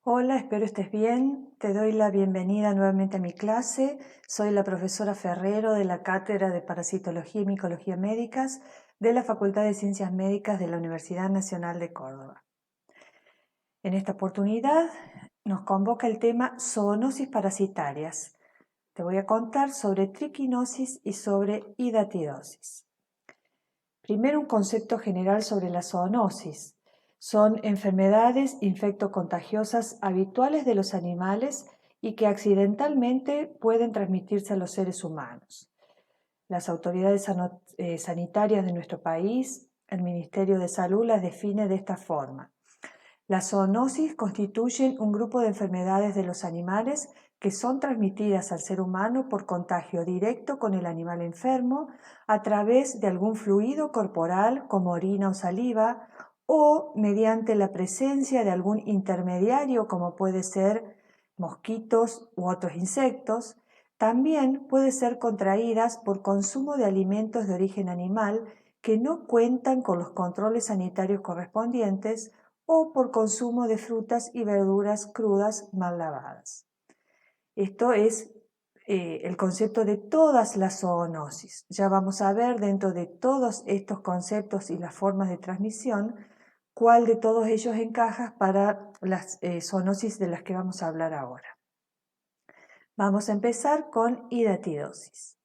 Hola, espero estés bien. Te doy la bienvenida nuevamente a mi clase. Soy la profesora Ferrero de la Cátedra de Parasitología y Micología Médicas de la Facultad de Ciencias Médicas de la Universidad Nacional de Córdoba. En esta oportunidad nos convoca el tema zoonosis parasitarias. Te voy a contar sobre triquinosis y sobre hidatidosis. Primero, un concepto general sobre la zoonosis. Son enfermedades infectocontagiosas habituales de los animales y que accidentalmente pueden transmitirse a los seres humanos. Las autoridades sanitarias de nuestro país, el Ministerio de Salud, las define de esta forma. Las zoonosis constituyen un grupo de enfermedades de los animales que son transmitidas al ser humano por contagio directo con el animal enfermo a través de algún fluido corporal como orina o saliva o mediante la presencia de algún intermediario como puede ser mosquitos u otros insectos. También puede ser contraídas por consumo de alimentos de origen animal que no cuentan con los controles sanitarios correspondientes o por consumo de frutas y verduras crudas mal lavadas. Esto es el concepto de todas las zoonosis. Ya vamos a ver dentro de todos estos conceptos y las formas de transmisión cuál de todos ellos encaja para las zoonosis de las que vamos a hablar ahora. Vamos a empezar con hidatidosis.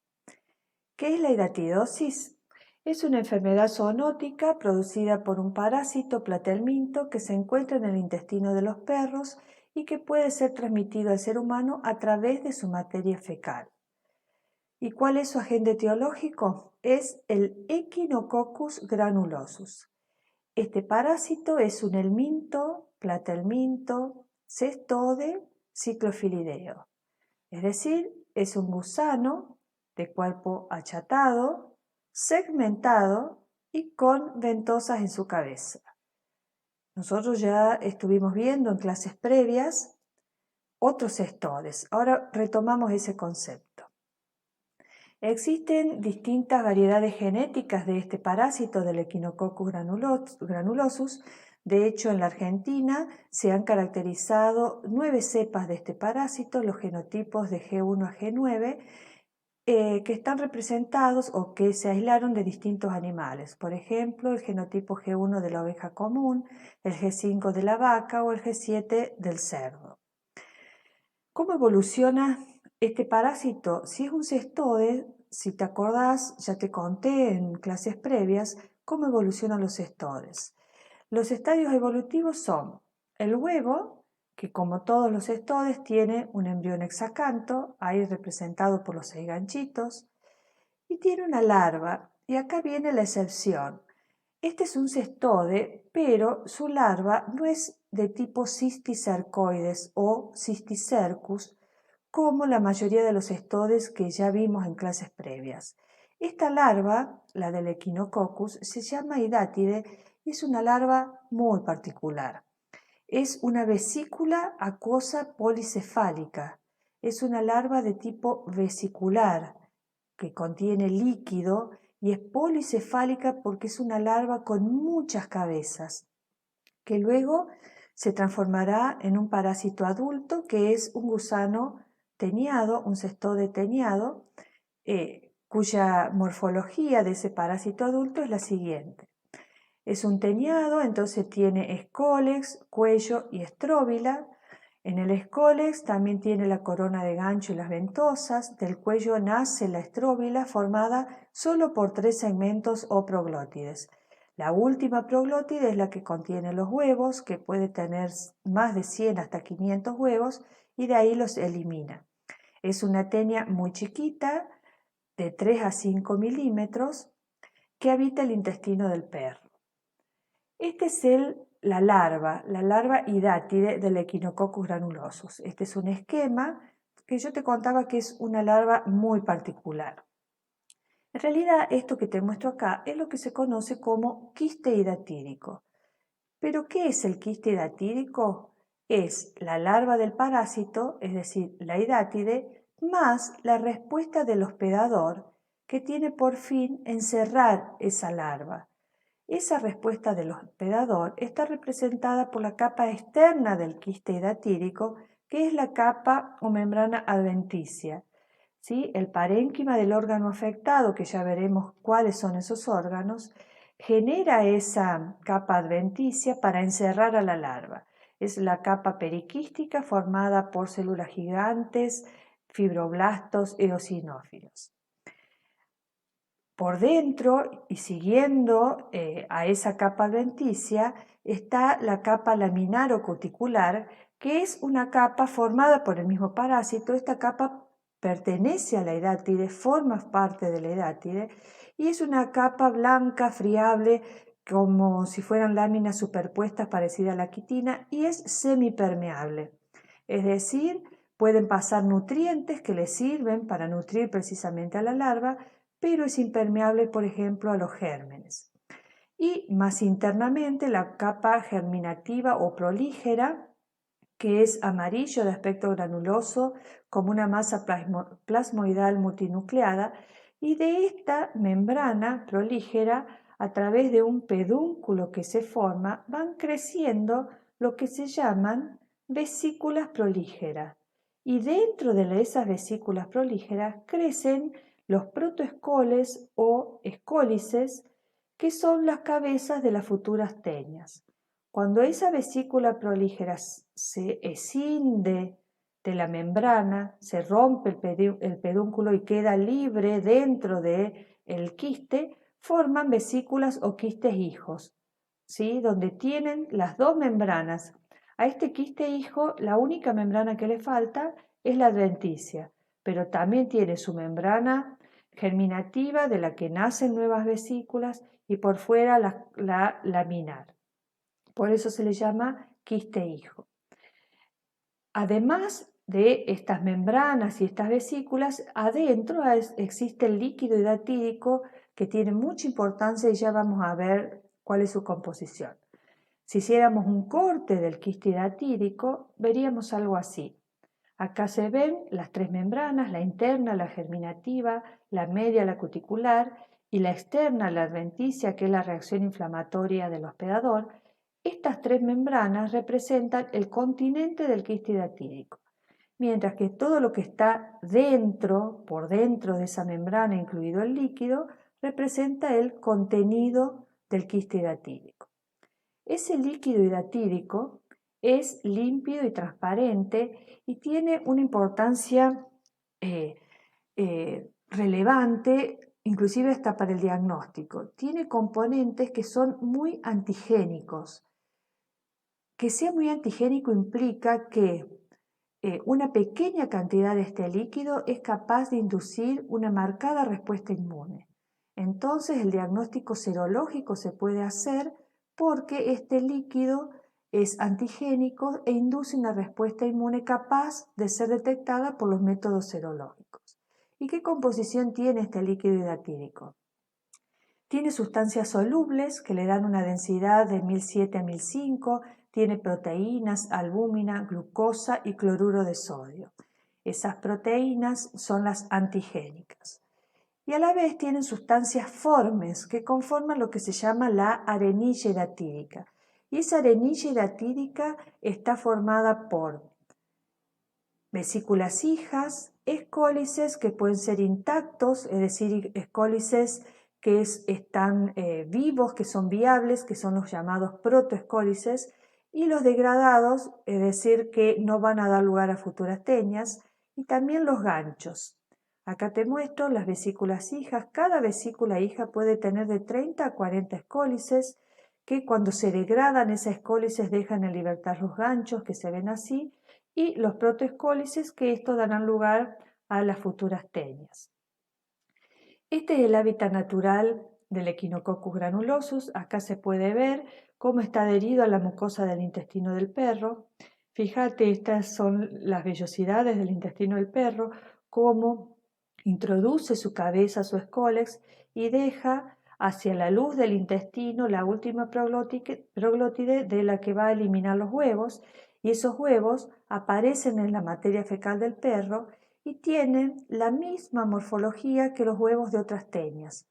¿Qué es la hidatidosis? Es una enfermedad zoonótica producida por un parásito platelminto que se encuentra en el intestino de los perros y que puede ser transmitido al ser humano a través de su materia fecal. ¿Y cuál es su agente etiológico? Es el Echinococcus granulosus. Este parásito es un helminto, platelminto, cestode, ciclofilideo. Es decir, es un gusano de cuerpo achatado, segmentado y con ventosas en su cabeza. Nosotros ya estuvimos viendo en clases previas otros cestodes. Ahora retomamos ese concepto. Existen distintas variedades genéticas de este parásito del Echinococcus granulosus. De hecho, en la Argentina se han caracterizado 9 cepas de este parásito, los genotipos de G1 a G9, que están representados o que se aislaron de distintos animales. Por ejemplo, el genotipo G1 de la oveja común, el G5 de la vaca o el G7 del cerdo. ¿Cómo evoluciona este parásito? Si es un cestode, si te acordás, ya te conté en clases previas cómo evolucionan los cestodes. Los estadios evolutivos son el huevo, que como todos los cestodes tiene un embrión hexacanto, ahí representado por los 6 ganchitos, y tiene una larva, y acá viene la excepción. Este es un cestode, pero su larva no es de tipo cisticercoides o cisticercus, como la mayoría de los cestodes que ya vimos en clases previas. Esta larva, la del Echinococcus, se llama hidátide y es una larva muy particular. Es una vesícula acuosa policefálica. Es una larva de tipo vesicular que contiene líquido y es policefálica porque es una larva con muchas cabezas, que luego se transformará en un parásito adulto que es un gusano teniado, un cestode teniado, cuya morfología de ese parásito adulto es la siguiente. Es un teniado, entonces tiene escólex, cuello y estróbila. En el escólex también tiene la corona de gancho y las ventosas. Del cuello nace la estróbila formada solo por 3 segmentos o proglótides. La última proglótide es la que contiene los huevos, que puede tener más de 100 hasta 500 huevos, y de ahí los elimina. Es una tenia muy chiquita, de 3 a 5 milímetros, que habita el intestino del perro. Este es la larva hidátide del Echinococcus granulosus. Este es un esquema que yo te contaba que es una larva muy particular. En realidad, esto que te muestro acá es lo que se conoce como quiste hidatídico. ¿Pero qué es el quiste hidatídico? Es la larva del parásito, es decir, la hidátide, más la respuesta del hospedador que tiene por fin encerrar esa larva. Esa respuesta del hospedador está representada por la capa externa del quiste hidatídico, que es la capa o membrana adventicia. ¿Sí? El parénquima del órgano afectado, que ya veremos cuáles son esos órganos, genera esa capa adventicia para encerrar a la larva. Es la capa periquística formada por células gigantes, fibroblastos eosinófilos. Por dentro y siguiendo a esa capa adventicia está la capa laminar o cuticular, que es una capa formada por el mismo parásito. Esta capa pertenece a la hidátide, forma parte de la hidátide y es una capa blanca, friable, como si fueran láminas superpuestas parecidas a la quitina, y es semipermeable. Es decir, pueden pasar nutrientes que le sirven para nutrir precisamente a la larva, pero es impermeable, por ejemplo, a los gérmenes. Y más internamente la capa germinativa o prolígera, que es amarillo de aspecto granuloso, como una masa plasmoidal multinucleada, y de esta membrana prolígera, a través de un pedúnculo que se forma, van creciendo lo que se llaman vesículas prolígeras. Y dentro de esas vesículas prolígeras crecen los protoescoles o escólices, que son las cabezas de las futuras teñas. Cuando esa vesícula prolígera se escinde de la membrana, se rompe el pedúnculo y queda libre dentro del quiste, forman vesículas o quistes hijos, ¿sí? Donde tienen las dos membranas. A este quiste hijo, la única membrana que le falta es la adventicia, pero también tiene su membrana germinativa de la que nacen nuevas vesículas y por fuera la laminar. Por eso se le llama quiste hijo. Además de estas membranas y estas vesículas, adentro existe el líquido hidatídico, que tiene mucha importancia y ya vamos a ver cuál es su composición. Si hiciéramos un corte del quiste hidatídico, veríamos algo así. Acá se ven las tres membranas, la interna, la germinativa, la media, la cuticular, y la externa, la adventicia, que es la reacción inflamatoria del hospedador. Estas tres membranas representan el continente del quiste hidatídico, mientras que todo lo que está dentro, por dentro de esa membrana, incluido el líquido, representa el contenido del quiste hidatídico. Ese líquido hidatídico es límpido y transparente y tiene una importancia relevante, inclusive hasta para el diagnóstico. Tiene componentes que son muy antigénicos. Que sea muy antigénico implica que una pequeña cantidad de este líquido es capaz de inducir una marcada respuesta inmune. Entonces el diagnóstico serológico se puede hacer porque este líquido es antigénico e induce una respuesta inmune capaz de ser detectada por los métodos serológicos. ¿Y qué composición tiene este líquido hidatídico? Tiene sustancias solubles que le dan una densidad de 1007 a 1005, tiene proteínas, albúmina, glucosa y cloruro de sodio. Esas proteínas son las antigénicas. Y a la vez tienen sustancias formes que conforman lo que se llama la arenilla hidatídica. Y esa arenilla hidatídica está formada por vesículas hijas, escólices que pueden ser intactos, es decir, escólices que están vivos, que son viables, que son los llamados protoescólices, y los degradados, es decir, que no van a dar lugar a futuras teñas, y también los ganchos. Acá te muestro las vesículas hijas. Cada vesícula hija puede tener de 30 a 40 escólices, que cuando se degradan esas escólices dejan en libertad los ganchos, que se ven así, y los protoescólices, que esto darán lugar a las futuras teñas. Este es el hábitat natural del Echinococcus granulosus. Acá se puede ver cómo está adherido a la mucosa del intestino del perro. Fíjate, estas son las vellosidades del intestino del perro, cómo introduce su cabeza, su escólex, y deja hacia la luz del intestino la última proglótide de la que va a eliminar los huevos, y esos huevos aparecen en la materia fecal del perro y tienen la misma morfología que los huevos de otras teñas.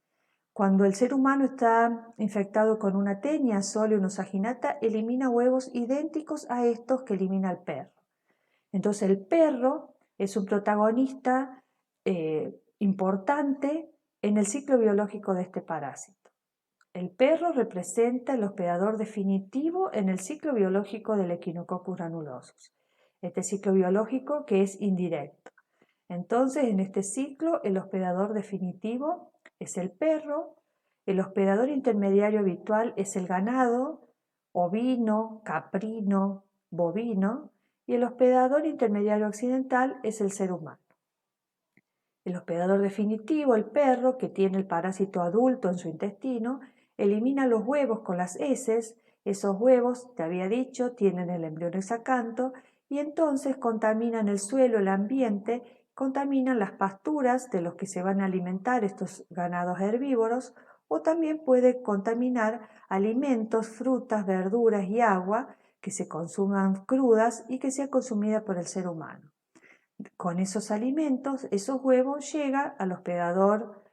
Cuando el ser humano está infectado con una tenia, Solio nosaginata, elimina huevos idénticos a estos que elimina el perro. Entonces el perro es un protagonista importante en el ciclo biológico de este parásito. El perro representa el hospedador definitivo en el ciclo biológico del Echinococcus granulosus. Este ciclo biológico que es indirecto. Entonces, en este ciclo, el hospedador definitivo es el perro, el hospedador intermediario habitual es el ganado, ovino, caprino, bovino, y el hospedador intermediario accidental es el ser humano. El hospedador definitivo, el perro, que tiene el parásito adulto en su intestino, elimina los huevos con las heces. Esos huevos, te había dicho, tienen el embrión hexacanto y entonces contaminan el suelo, el ambiente, contaminan las pasturas de los que se van a alimentar estos ganados herbívoros, o también puede contaminar alimentos, frutas, verduras y agua que se consuman crudas y que sea consumida por el ser humano. Con esos alimentos, esos huevos llegan al hospedador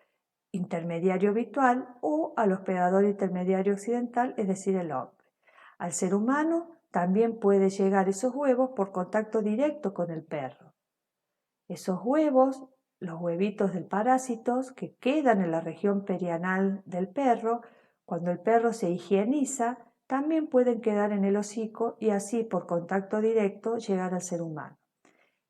intermediario habitual o al hospedador intermediario occidental, es decir, el hombre. Al ser humano también puede llegar esos huevos por contacto directo con el perro. Esos huevos, los huevitos del parásito que quedan en la región perianal del perro, cuando el perro se higieniza, también pueden quedar en el hocico y así por contacto directo llegar al ser humano.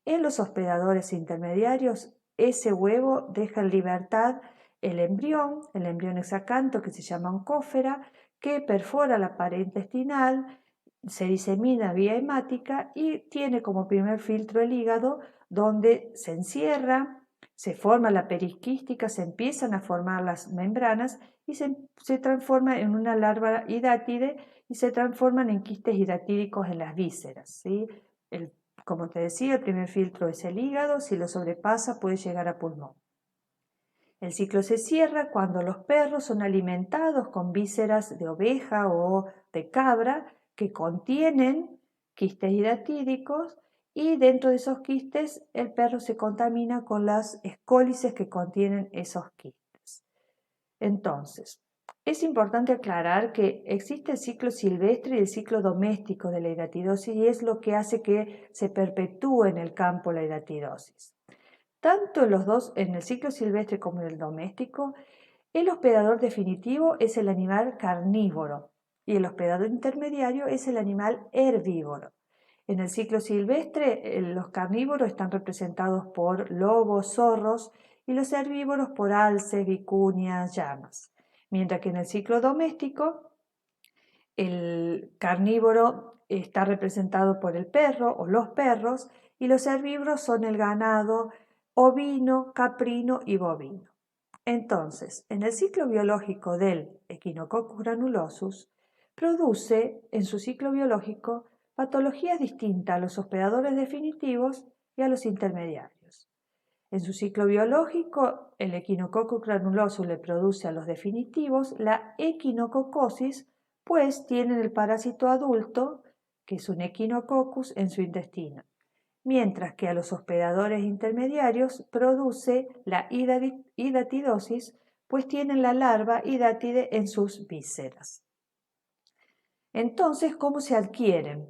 En los hospedadores intermediarios, ese huevo deja en libertad el embrión hexacanto que se llama oncófera, que perfora la pared intestinal, se disemina vía hemática y tiene como primer filtro el hígado, donde se encierra, se forma la perisquística, se empiezan a formar las membranas y se transforma en una larva hidátide y se transforman en quistes hidatídicos en las vísceras, ¿sí? Como te decía, el primer filtro es el hígado, si lo sobrepasa puede llegar a pulmón. El ciclo se cierra cuando los perros son alimentados con vísceras de oveja o de cabra que contienen quistes hidatídicos y dentro de esos quistes el perro se contamina con las escólices que contienen esos quistes. Entonces, es importante aclarar que existe el ciclo silvestre y el ciclo doméstico de la hidatidosis y es lo que hace que se perpetúe en el campo la hidatidosis. Tanto en los dos, en el ciclo silvestre como en el doméstico, el hospedador definitivo es el animal carnívoro y el hospedador intermediario es el animal herbívoro. En el ciclo silvestre, los carnívoros están representados por lobos, zorros y los herbívoros por alces, vicuñas, llamas. Mientras que en el ciclo doméstico, el carnívoro está representado por el perro o los perros y los herbívoros son el ganado ovino, caprino y bovino. Entonces, en el ciclo biológico del Echinococcus granulosus, produce en su ciclo biológico patologías distintas a los hospedadores definitivos y a los intermediarios. En su ciclo biológico, el Echinococcus granulosus le produce a los definitivos la equinococosis, pues tienen el parásito adulto, que es un Echinococcus, en su intestino, mientras que a los hospedadores intermediarios produce la hidatidosis, pues tienen la larva hidátide en sus vísceras. Entonces, ¿cómo se adquieren?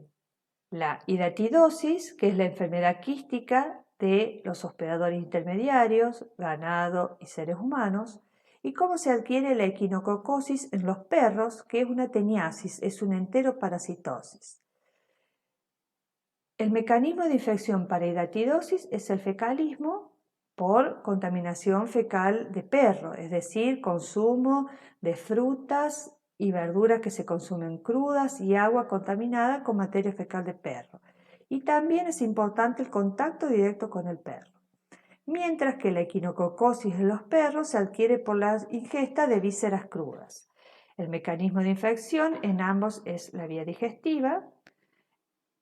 La hidatidosis, que es la enfermedad quística de los hospedadores intermediarios, ganado y seres humanos, y cómo se adquiere la equinococosis en los perros, que es una teniasis, es una enteroparasitosis. El mecanismo de infección para hidatidosis es el fecalismo por contaminación fecal de perro, es decir, consumo de frutas y verduras que se consumen crudas y agua contaminada con materia fecal de perro. Y también es importante el contacto directo con el perro. Mientras que la equinococosis en los perros se adquiere por la ingesta de vísceras crudas. El mecanismo de infección en ambos es la vía digestiva,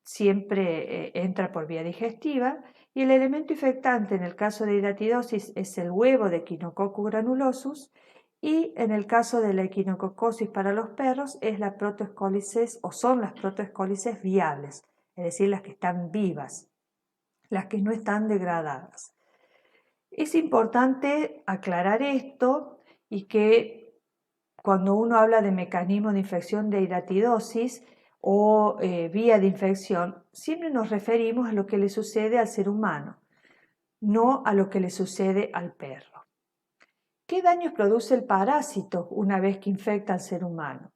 siempre entra por vía digestiva y el elemento infectante en el caso de hidatidosis es el huevo de Echinococcus granulosus y en el caso de la equinococosis para los perros es la protoescólices o son las protoescólices viables, es decir, las que están vivas, las que no están degradadas. Es importante aclarar esto y que cuando uno habla de mecanismo de infección de hidatidosis o vía de infección, siempre nos referimos a lo que le sucede al ser humano, no a lo que le sucede al perro. ¿Qué daños produce el parásito una vez que infecta al ser humano?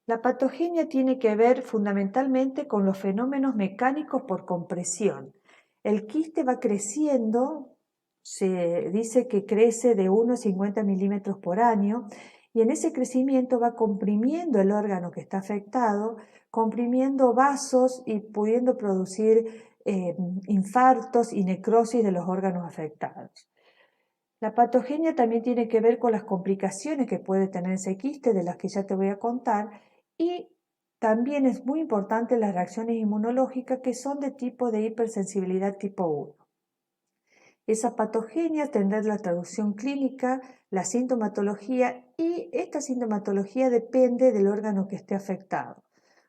La patogenia tiene que ver fundamentalmente con los fenómenos mecánicos por compresión. El quiste va creciendo, se dice que crece de 1 a 50 milímetros por año, y en ese crecimiento va comprimiendo el órgano que está afectado, comprimiendo vasos y pudiendo producir infartos y necrosis de los órganos afectados. La patogenia también tiene que ver con las complicaciones que puede tener ese quiste, de las que ya te voy a contar, y también es muy importante las reacciones inmunológicas, que son de tipo de hipersensibilidad tipo 1. Esa patogenia tendrá la traducción clínica, la sintomatología, y esta sintomatología depende del órgano que esté afectado.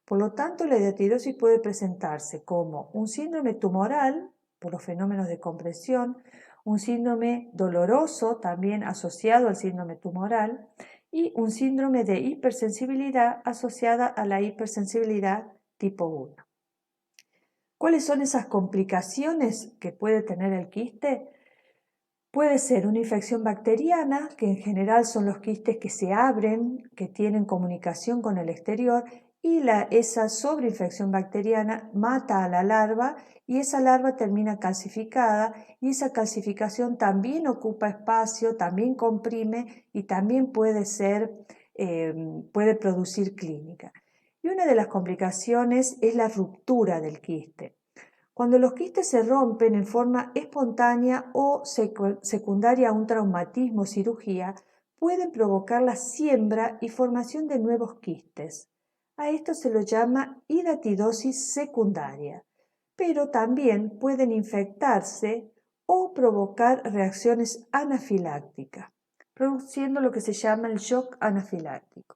Por lo tanto, la hidatidosis puede presentarse como un síndrome tumoral, por los fenómenos de compresión, un síndrome doloroso también asociado al síndrome tumoral, y un síndrome de hipersensibilidad asociada a la hipersensibilidad tipo 1. ¿Cuáles son esas complicaciones que puede tener el quiste? Puede ser una infección bacteriana, que en general son los quistes que se abren, que tienen comunicación con el exterior, y esa sobreinfección bacteriana mata a la larva y esa larva termina calcificada, y esa calcificación también ocupa espacio, también comprime y también puede producir clínica. Y una de las complicaciones es la ruptura del quiste. Cuando los quistes se rompen en forma espontánea o secundaria a un traumatismo o cirugía, pueden provocar la siembra y formación de nuevos quistes. A esto se lo llama hidatidosis secundaria, pero también pueden infectarse o provocar reacciones anafilácticas, produciendo lo que se llama el shock anafiláctico.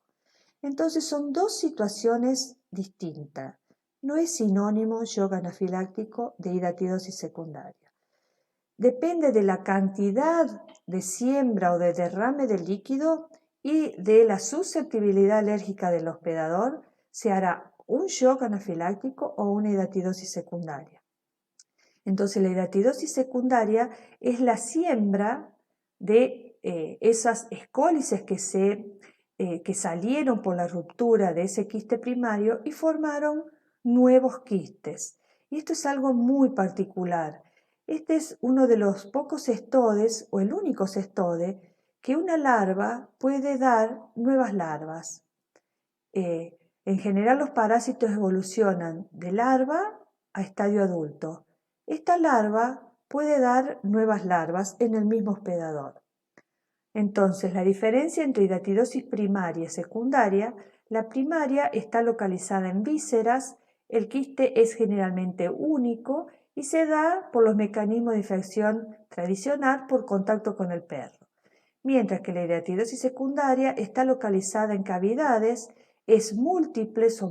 Entonces son dos situaciones distintas. No es sinónimo shock anafiláctico de hidatidosis secundaria. Depende de la cantidad de siembra o de derrame de líquido y de la susceptibilidad alérgica del hospedador, se hará un shock anafiláctico o una hidatidosis secundaria. Entonces la hidatidosis secundaria es la siembra de esas escólices que salieron por la ruptura de ese quiste primario y formaron nuevos quistes. Y esto es algo muy particular. Este es uno de los pocos cestodes, o el único cestode, que una larva puede dar nuevas larvas. En general los parásitos evolucionan de larva a estadio adulto. Esta larva puede dar nuevas larvas en el mismo hospedador. Entonces, la diferencia entre hidatidosis primaria y secundaria: la primaria está localizada en vísceras, el quiste es generalmente único y se da por los mecanismos de infección tradicional por contacto con el perro. Mientras que la hidatidosis secundaria está localizada en cavidades, es múltiples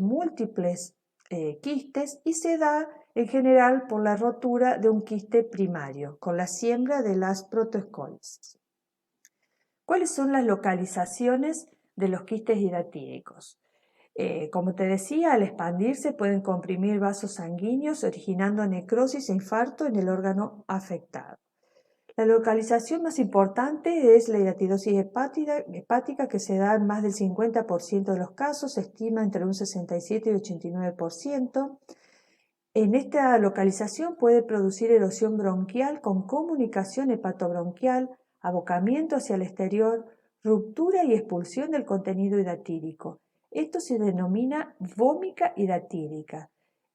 quistes y se da en general por la rotura de un quiste primario, con la siembra de las protoescólices. ¿Cuáles son las localizaciones de los quistes hidatídicos? Como te decía, al expandirse pueden comprimir vasos sanguíneos, originando necrosis e infarto en el órgano afectado. La localización más importante es la hidatidosis hepática, que se da en más del 50% de los casos, se estima entre un 67 y 89%. En esta localización puede producir erosión bronquial con comunicación hepatobronquial, abocamiento hacia el exterior, ruptura y expulsión del contenido hidatídico. Esto se denomina vómica hidatídica.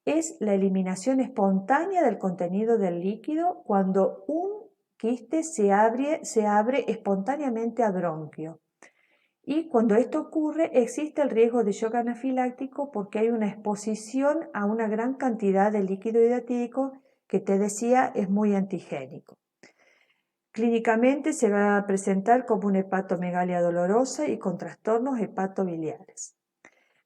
Es la eliminación espontánea del contenido del líquido cuando un quiste se abre espontáneamente a bronquio. Y cuando esto ocurre, existe el riesgo de shock anafiláctico porque hay una exposición a una gran cantidad de líquido hidatídico que te decía es muy antigénico. Clínicamente se va a presentar como una hepatomegalia dolorosa y con trastornos hepatobiliares.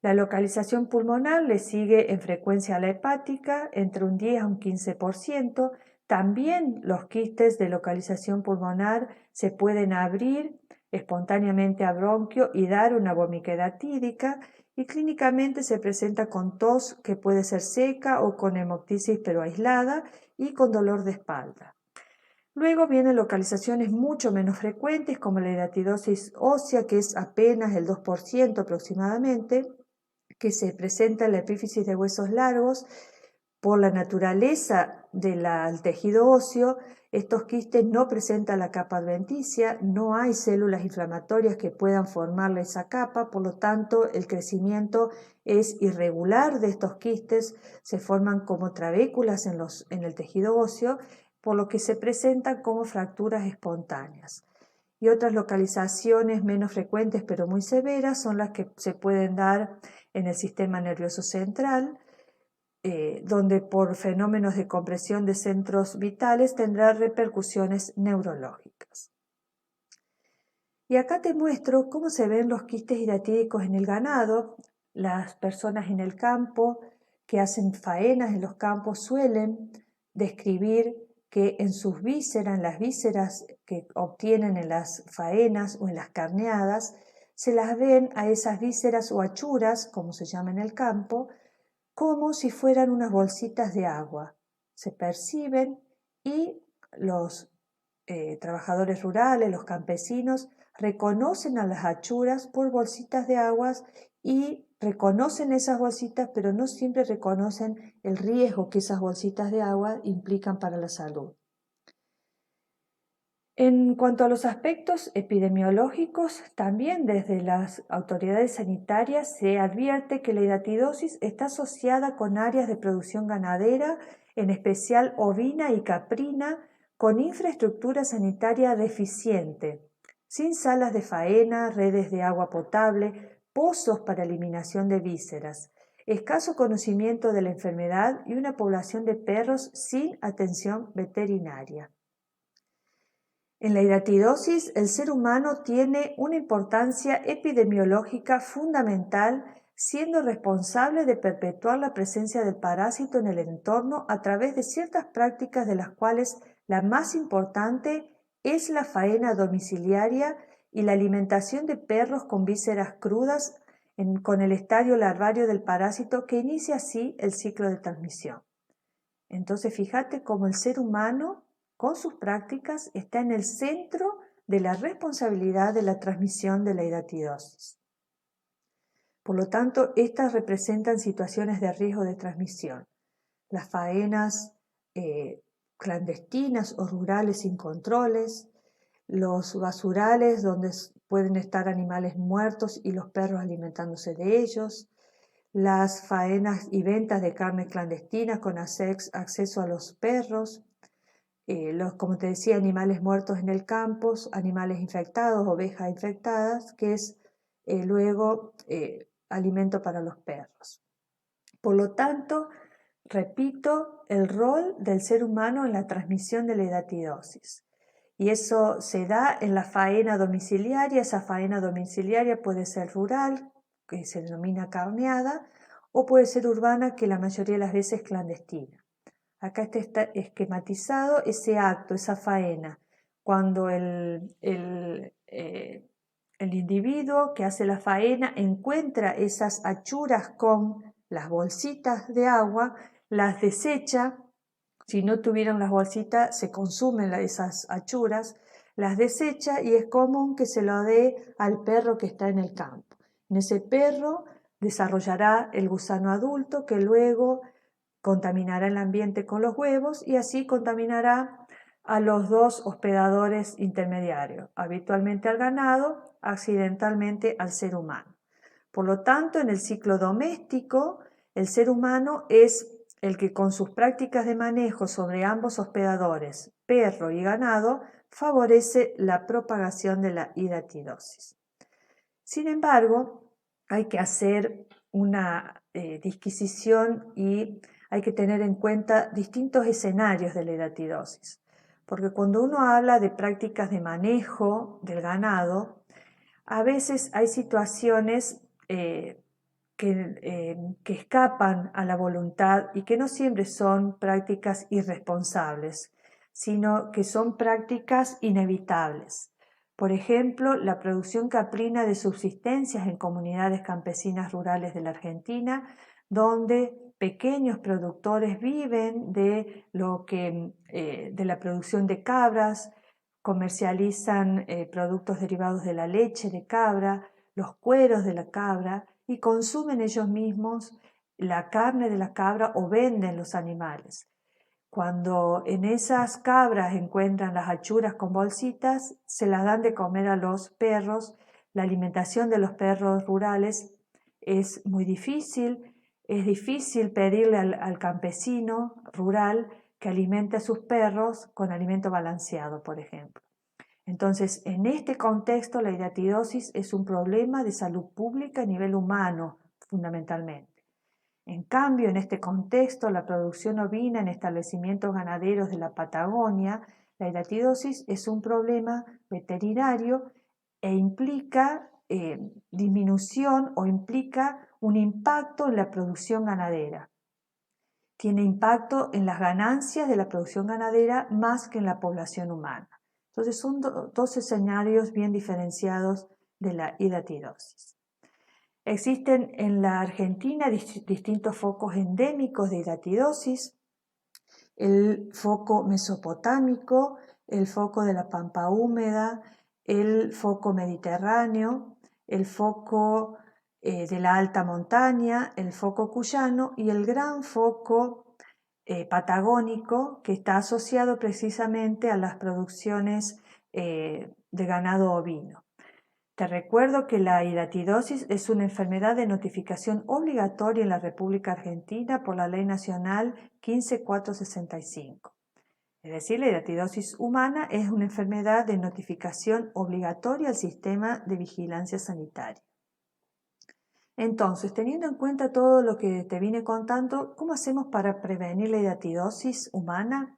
La localización pulmonar le sigue en frecuencia a la hepática, entre un 10 a un 15%. También los quistes de localización pulmonar se pueden abrir espontáneamente al bronquio y dar una vomiquedad tídica, y clínicamente se presenta con tos que puede ser seca o con hemoptisis pero aislada y con dolor de espalda. Luego vienen localizaciones mucho menos frecuentes como la hidatidosis ósea, que es apenas el 2% aproximadamente, que se presenta en la epífisis de huesos largos. Por la naturaleza del tejido óseo, estos quistes no presentan la capa adventicia, no hay células inflamatorias que puedan formarle esa capa, por lo tanto el crecimiento es irregular de estos quistes, se forman como trabéculas en el tejido óseo, por lo que se presentan como fracturas espontáneas. Y otras localizaciones menos frecuentes pero muy severas son las que se pueden dar en el sistema nervioso central, donde por fenómenos de compresión de centros vitales tendrá repercusiones neurológicas. Y acá te muestro cómo se ven los quistes hidatídicos en el ganado. Las personas en el campo que hacen faenas en los campos suelen describir que en sus vísceras, en las vísceras que obtienen en las faenas o en las carneadas, se las ven a esas vísceras o achuras, como se llama en el campo, como si fueran unas bolsitas de agua. Se perciben y los trabajadores rurales, los campesinos, reconocen a las achuras por bolsitas de aguas y reconocen esas bolsitas, pero no siempre reconocen el riesgo que esas bolsitas de agua implican para la salud. En cuanto a los aspectos epidemiológicos, también desde las autoridades sanitarias se advierte que la hidatidosis está asociada con áreas de producción ganadera, en especial ovina y caprina, con infraestructura sanitaria deficiente, sin salas de faena, redes de agua potable, pozos para eliminación de vísceras, escaso conocimiento de la enfermedad y una población de perros sin atención veterinaria. En la hidatidosis, el ser humano tiene una importancia epidemiológica fundamental, siendo responsable de perpetuar la presencia del parásito en el entorno a través de ciertas prácticas, de las cuales la más importante es la faena domiciliaria y la alimentación de perros con vísceras crudas con el estadio larvario del parásito, que inicia así el ciclo de transmisión. Entonces, fíjate cómo el ser humano, con sus prácticas, está en el centro de la responsabilidad de la transmisión de la hidatidosis. Por lo tanto, estas representan situaciones de riesgo de transmisión. Las faenas clandestinas o rurales sin controles, los basurales donde pueden estar animales muertos y los perros alimentándose de ellos, las faenas y ventas de carne clandestina con acceso a los perros, como te decía, animales muertos en el campo, animales infectados, ovejas infectadas, que es luego alimento para los perros. Por lo tanto, repito, el rol del ser humano en la transmisión de la hidatidosis. Y eso se da en la faena domiciliaria. Esa faena domiciliaria puede ser rural, que se denomina carneada, o puede ser urbana, que la mayoría de las veces es clandestina. Acá está esquematizado ese acto, esa faena, cuando el individuo que hace la faena encuentra esas achuras con las bolsitas de agua, las desecha. Si no tuvieran las bolsitas, se consumen esas achuras, las desecha, y es común que se lo dé al perro que está en el campo. En ese perro desarrollará el gusano adulto, que luego contaminará el ambiente con los huevos y así contaminará a los dos hospedadores intermediarios, habitualmente al ganado, accidentalmente al ser humano. Por lo tanto, en el ciclo doméstico, el ser humano es el que, con sus prácticas de manejo sobre ambos hospedadores, perro y ganado, favorece la propagación de la hidatidosis. Sin embargo, hay que hacer una disquisición y hay que tener en cuenta distintos escenarios de la hidatidosis, porque cuando uno habla de prácticas de manejo del ganado, a veces hay situaciones que escapan a la voluntad y que no siempre son prácticas irresponsables, sino que son prácticas inevitables. Por ejemplo, la producción caprina de subsistencias en comunidades campesinas rurales de la Argentina, donde pequeños productores viven de la producción de cabras, comercializan productos derivados de la leche de cabra, los cueros de la cabra y consumen ellos mismos la carne de la cabra o venden los animales. Cuando en esas cabras encuentran las achuras con bolsitas, se las dan de comer a los perros. La alimentación de los perros rurales es muy difícil. Es difícil pedirle al campesino rural que alimente a sus perros con alimento balanceado, por ejemplo. Entonces, en este contexto, la hidatidosis es un problema de salud pública a nivel humano, fundamentalmente. En cambio, en este contexto, la producción ovina en establecimientos ganaderos de la Patagonia, la hidatidosis es un problema veterinario e implica disminución o implica un impacto en la producción ganadera. Tiene impacto en las ganancias de la producción ganadera más que en la población humana. Entonces son dos escenarios bien diferenciados de la hidatidosis. Existen en la Argentina distintos focos endémicos de hidatidosis, el foco mesopotámico, el foco de la pampa húmeda, el foco mediterráneo, el foco de la alta montaña, el foco cuyano y el gran foco patagónico que está asociado precisamente a las producciones de ganado ovino. Te recuerdo que la hidatidosis es una enfermedad de notificación obligatoria en la República Argentina por la Ley Nacional 15465. Es decir, la hidatidosis humana es una enfermedad de notificación obligatoria al sistema de vigilancia sanitaria. Entonces, teniendo en cuenta todo lo que te vine contando, ¿cómo hacemos para prevenir la hidatidosis humana?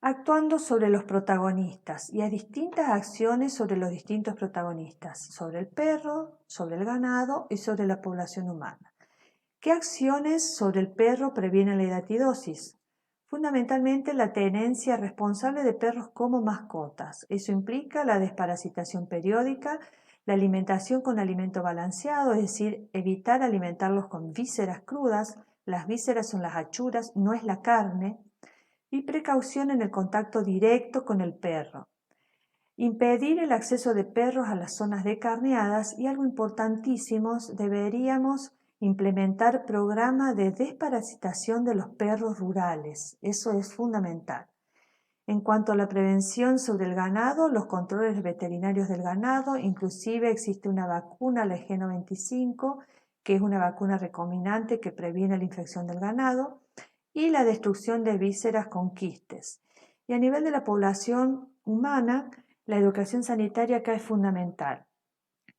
Actuando sobre los protagonistas, y hay distintas acciones sobre los distintos protagonistas, sobre el perro, sobre el ganado y sobre la población humana. ¿Qué acciones sobre el perro previenen la hidatidosis? Fundamentalmente la tenencia responsable de perros como mascotas. Eso implica la desparasitación periódica, la alimentación con alimento balanceado, es decir, evitar alimentarlos con vísceras crudas. Las vísceras son las achuras, no es la carne. Y precaución en el contacto directo con el perro. Impedir el acceso de perros a las zonas descarneadas y algo importantísimo, deberíamos implementar programas de desparasitación de los perros rurales. Eso es fundamental. En cuanto a la prevención sobre el ganado, los controles veterinarios del ganado, inclusive existe una vacuna, la G95, que es una vacuna recombinante que previene la infección del ganado, y la destrucción de vísceras con quistes. Y a nivel de la población humana, la educación sanitaria acá es fundamental.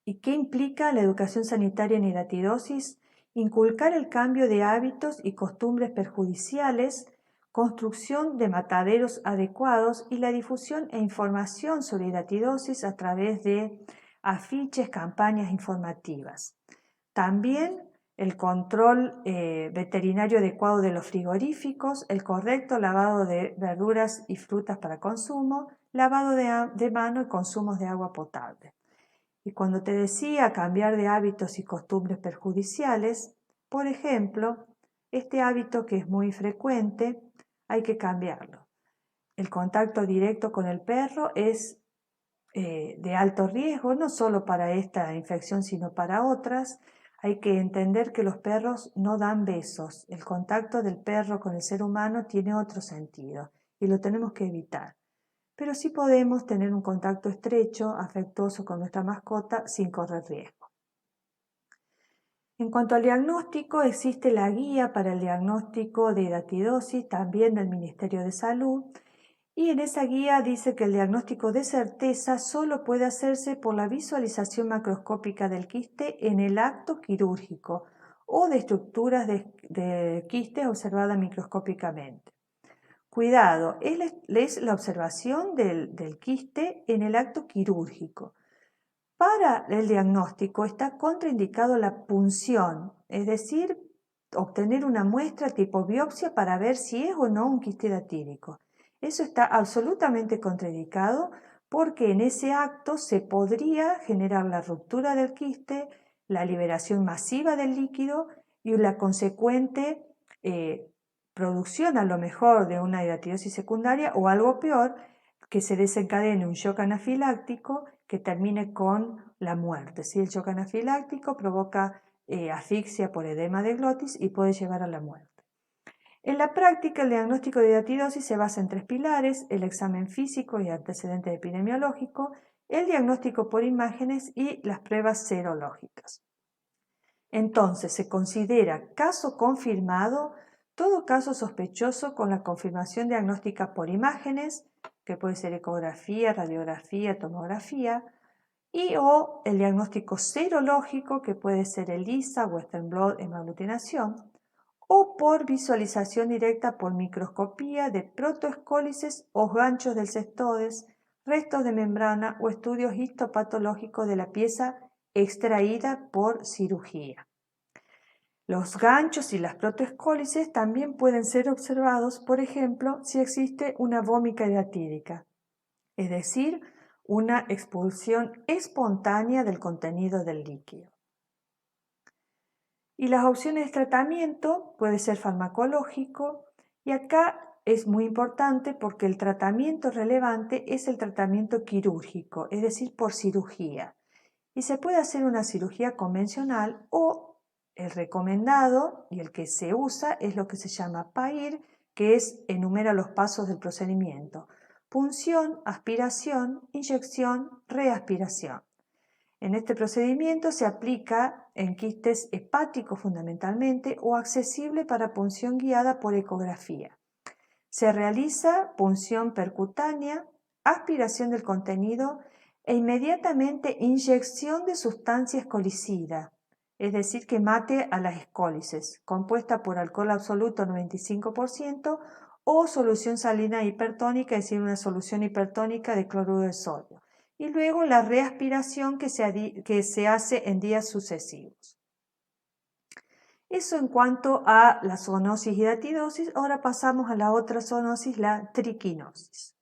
¿Y qué implica la educación sanitaria en hidatidosis? Inculcar el cambio de hábitos y costumbres perjudiciales, construcción de mataderos adecuados y la difusión e información sobre hidatidosis a través de afiches, campañas informativas. También el control veterinario adecuado de los frigoríficos, el correcto lavado de verduras y frutas para consumo, lavado de mano y consumos de agua potable. Y cuando te decía cambiar de hábitos y costumbres perjudiciales, por ejemplo, este hábito que es muy frecuente, hay que cambiarlo. El contacto directo con el perro es de alto riesgo, no solo para esta infección, sino para otras. Hay que entender que los perros no dan besos. El contacto del perro con el ser humano tiene otro sentido y lo tenemos que evitar. Pero sí podemos tener un contacto estrecho, afectuoso con nuestra mascota sin correr riesgo. En cuanto al diagnóstico, existe la guía para el diagnóstico de hidatidosis, también del Ministerio de Salud, y en esa guía dice que el diagnóstico de certeza solo puede hacerse por la visualización macroscópica del quiste en el acto quirúrgico o de estructuras de quiste observadas microscópicamente. Cuidado, es la observación del quiste en el acto quirúrgico. Para el diagnóstico está contraindicado la punción, es decir, obtener una muestra tipo biopsia para ver si es o no un quiste hidatídico. Eso está absolutamente contraindicado porque en ese acto se podría generar la ruptura del quiste, la liberación masiva del líquido y la consecuente producción a lo mejor de una hidratidosis secundaria o algo peor, que se desencadene un shock anafiláctico que termine con la muerte. ¿Sí? El shock anafiláctico provoca asfixia por edema de glotis y puede llevar a la muerte. En la práctica, el diagnóstico de hidratidosis se basa en 3 pilares: el examen físico y antecedente epidemiológico, el diagnóstico por imágenes y las pruebas serológicas. Entonces, se considera caso confirmado todo caso sospechoso con la confirmación diagnóstica por imágenes, que puede ser ecografía, radiografía, tomografía, y o el diagnóstico serológico, que puede ser ELISA, Western Blot, hemaglutinación, o por visualización directa por microscopía de protoescólices o ganchos del cestodes, restos de membrana o estudios histopatológicos de la pieza extraída por cirugía. Los ganchos y las protoescólices también pueden ser observados, por ejemplo, si existe una vómica hidratídica, es decir, una expulsión espontánea del contenido del líquido. Y las opciones de tratamiento puede ser farmacológico, y acá es muy importante porque el tratamiento relevante es el tratamiento quirúrgico, es decir, por cirugía. Y se puede hacer una cirugía convencional o el recomendado y el que se usa es lo que se llama PAIR, que enumera los pasos del procedimiento: punción, aspiración, inyección, reaspiración. En este procedimiento se aplica en quistes hepáticos fundamentalmente o accesible para punción guiada por ecografía. Se realiza punción percutánea, aspiración del contenido e inmediatamente inyección de sustancia escolicida, es decir, que mate a las escólices, compuesta por alcohol absoluto 95% o solución salina hipertónica, es decir, una solución hipertónica de cloruro de sodio. Y luego la reaspiración que se hace en días sucesivos. Eso en cuanto a la zoonosis y hidratidosis. Ahora pasamos a la otra zoonosis, la triquinosis.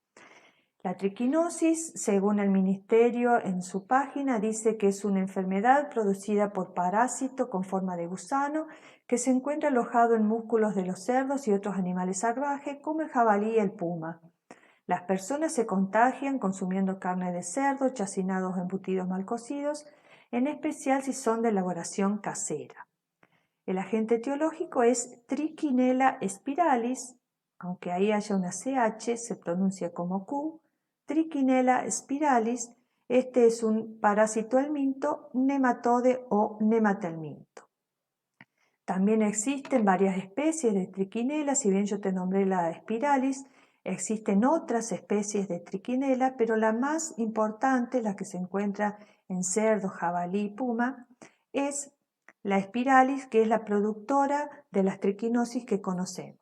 La triquinosis, según el Ministerio en su página, dice que es una enfermedad producida por parásito con forma de gusano que se encuentra alojado en músculos de los cerdos y otros animales salvajes como el jabalí y el puma. Las personas se contagian consumiendo carne de cerdo, chacinados o embutidos mal cocidos, en especial si son de elaboración casera. El agente etiológico es Trichinella spiralis, aunque ahí haya una CH, se pronuncia como Q. Trichinella spiralis, este es un parásito helminto, nematode o nematelminto. También existen varias especies de trichinela, si bien yo te nombré la spiralis, existen otras especies de trichinela, pero la más importante, la que se encuentra en cerdo, jabalí y puma, es la spiralis, que es la productora de las triquinosis que conocemos.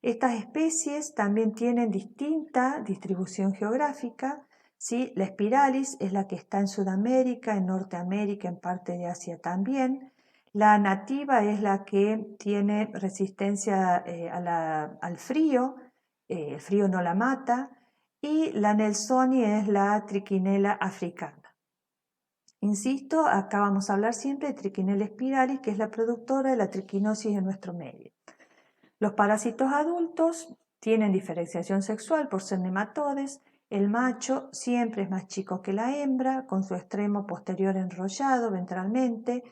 Estas especies también tienen distinta distribución geográfica, ¿sí? La spiralis es la que está en Sudamérica, en Norteamérica, en parte de Asia también. La nativa es la que tiene resistencia al frío, el frío no la mata, y la Nelsoni es la trichinella africana. Insisto, acá vamos a hablar siempre de Trichinella spiralis, que es la productora de la triquinosis en nuestro medio. Los parásitos adultos tienen diferenciación sexual por ser nematodes. El macho siempre es más chico que la hembra, con su extremo posterior enrollado ventralmente,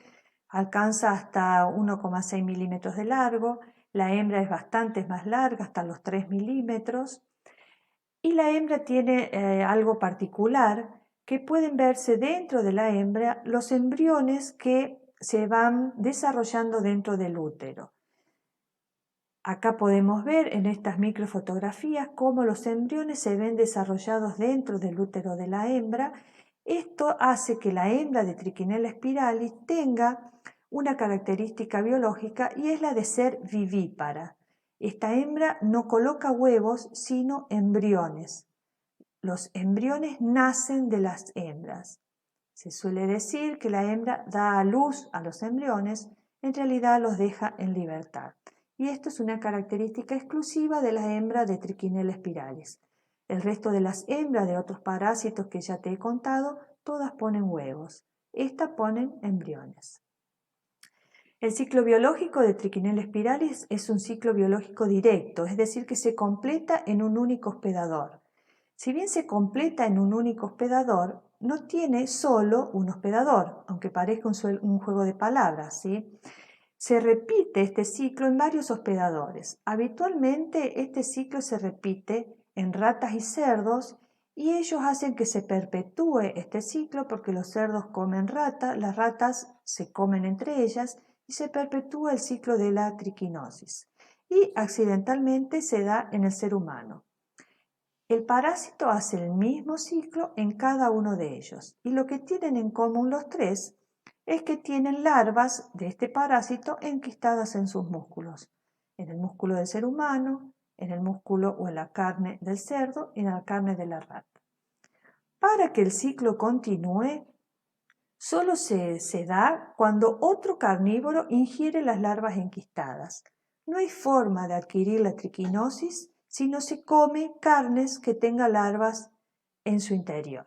alcanza hasta 1,6 milímetros de largo. La hembra es bastante más larga, hasta los 3 milímetros. Y la hembra tiene algo particular, que pueden verse dentro de la hembra los embriones que se van desarrollando dentro del útero. Acá podemos ver en estas microfotografías cómo los embriones se ven desarrollados dentro del útero de la hembra. Esto hace que la hembra de Trichinella spiralis tenga una característica biológica, y es la de ser vivípara. Esta hembra no coloca huevos, sino embriones. Los embriones nacen de las hembras. Se suele decir que la hembra da a luz a los embriones, en realidad los deja en libertad. Y esto es una característica exclusiva de la hembra de Trichinella spiralis. El resto de las hembras de otros parásitos que ya te he contado, todas ponen huevos. Estas ponen embriones. El ciclo biológico de Trichinella spiralis es un ciclo biológico directo, es decir, que se completa en un único hospedador. Si bien se completa en un único hospedador, no tiene solo un hospedador, aunque parezca un juego de palabras, ¿sí? Se repite este ciclo en varios hospedadores. Habitualmente este ciclo se repite en ratas y cerdos y ellos hacen que se perpetúe este ciclo porque los cerdos comen rata, las ratas se comen entre ellas y se perpetúa el ciclo de la triquinosis. Y accidentalmente se da en el ser humano. El parásito hace el mismo ciclo en cada uno de ellos y lo que tienen en común los tres es que tienen larvas de este parásito enquistadas en sus músculos, en el músculo del ser humano, en el músculo o en la carne del cerdo y en la carne de la rata. Para que el ciclo continúe, solo se da cuando otro carnívoro ingiere las larvas enquistadas. No hay forma de adquirir la triquinosis si no se come carnes que tengan larvas en su interior.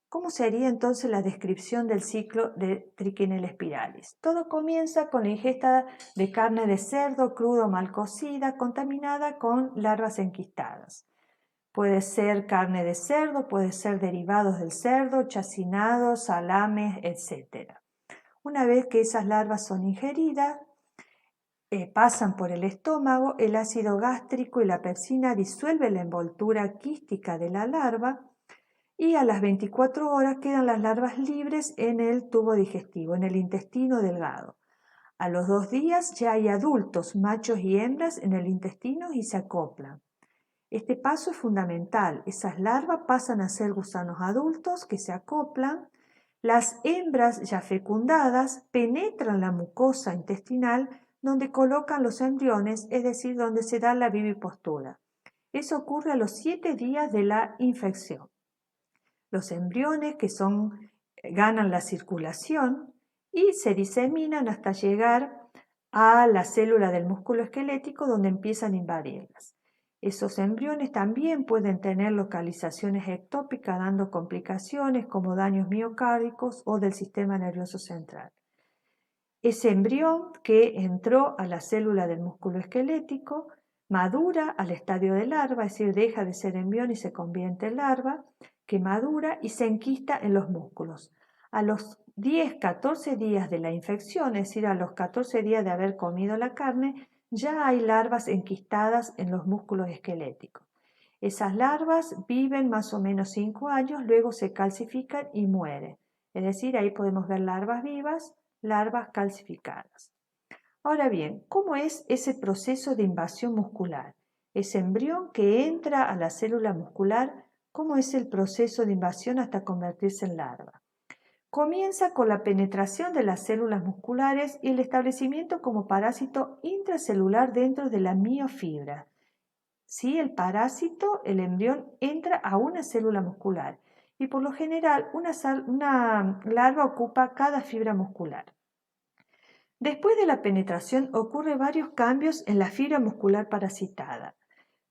¿Cómo sería entonces la descripción del ciclo de Trichinella spiralis? Todo comienza con la ingesta de carne de cerdo crudo o mal cocida, contaminada con larvas enquistadas. Puede ser carne de cerdo, puede ser derivados del cerdo, chacinados, salames, etc. Una vez que esas larvas son ingeridas, pasan por el estómago, el ácido gástrico y la pepsina disuelven la envoltura quística de la larva y a las 24 horas quedan las larvas libres en el tubo digestivo, en el intestino delgado. A los 2 días ya hay adultos, machos y hembras en el intestino y se acoplan. Este paso es fundamental. Esas larvas pasan a ser gusanos adultos que se acoplan. Las hembras ya fecundadas penetran la mucosa intestinal donde colocan los embriones, es decir, donde se da la vivipostura. Eso ocurre a los 7 días de la infección. Los embriones ganan la circulación y se diseminan hasta llegar a la célula del músculo esquelético donde empiezan a invadirlas. Esos embriones también pueden tener localizaciones ectópicas dando complicaciones como daños miocárdicos o del sistema nervioso central. Ese embrión que entró a la célula del músculo esquelético madura al estadio de larva, es decir, deja de ser embrión y se convierte en larva, que madura y se enquista en los músculos. A los 10-14 días de la infección, es decir, a los 14 días de haber comido la carne, ya hay larvas enquistadas en los músculos esqueléticos. Esas larvas viven más o menos 5 años, luego se calcifican y mueren. Es decir, ahí podemos ver larvas vivas, larvas calcificadas. Ahora bien, ¿cómo es ese proceso de invasión muscular? Ese embrión que entra a la célula muscular, ¿cómo es el proceso de invasión hasta convertirse en larva? Comienza con la penetración de las células musculares y el establecimiento como parásito intracelular dentro de la miofibra. ¿Sí? El embrión, entra a una célula muscular y por lo general una larva ocupa cada fibra muscular. Después de la penetración ocurren varios cambios en la fibra muscular parasitada.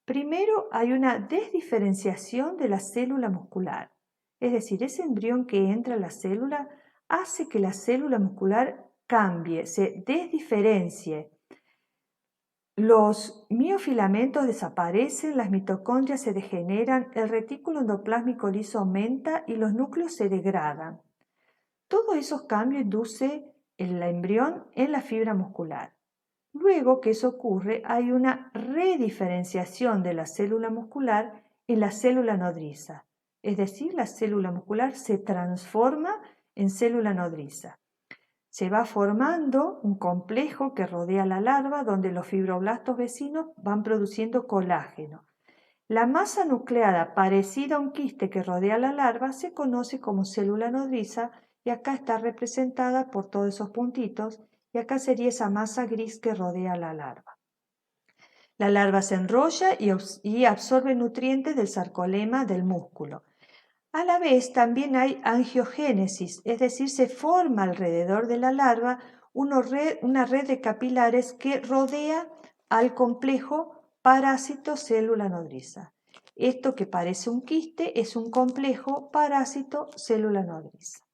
Primero hay una desdiferenciación de la célula muscular, es decir, ese embrión que entra a la célula hace que la célula muscular cambie, se desdiferencie. Los miofilamentos desaparecen, las mitocondrias se degeneran, el retículo endoplásmico liso aumenta y los núcleos se degradan. Todos esos cambios induce el embrión en la fibra muscular. Luego que eso ocurre, hay una rediferenciación de la célula muscular en la célula nodriza. Es decir, la célula muscular se transforma en célula nodriza. Se va formando un complejo que rodea la larva donde los fibroblastos vecinos van produciendo colágeno. La masa nucleada parecida a un quiste que rodea la larva se conoce como célula nodriza y acá está representada por todos esos puntitos y acá sería esa masa gris que rodea la larva. La larva se enrolla y absorbe nutrientes del sarcolema del músculo. A la vez también hay angiogénesis, es decir, se forma alrededor de la larva una red de capilares que rodea al complejo parásito célula nodriza. Esto que parece un quiste es un complejo parásito célula nodriza.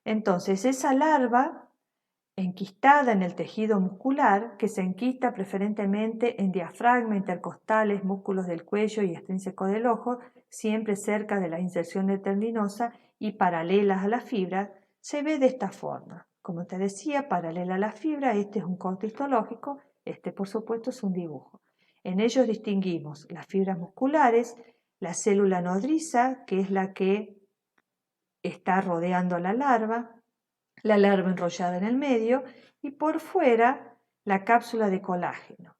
Entonces, esa larva enquistada en el tejido muscular, que se enquista preferentemente en diafragma, intercostales, músculos del cuello y extrínseco del ojo, siempre cerca de la inserción tendinosa y paralelas a la fibra, se ve de esta forma. Como te decía, paralela a la fibra, este es un corte histológico, este por supuesto es un dibujo. En ellos distinguimos las fibras musculares, la célula nodriza, que es la que está rodeando a la larva enrollada en el medio y por fuera la cápsula de colágeno.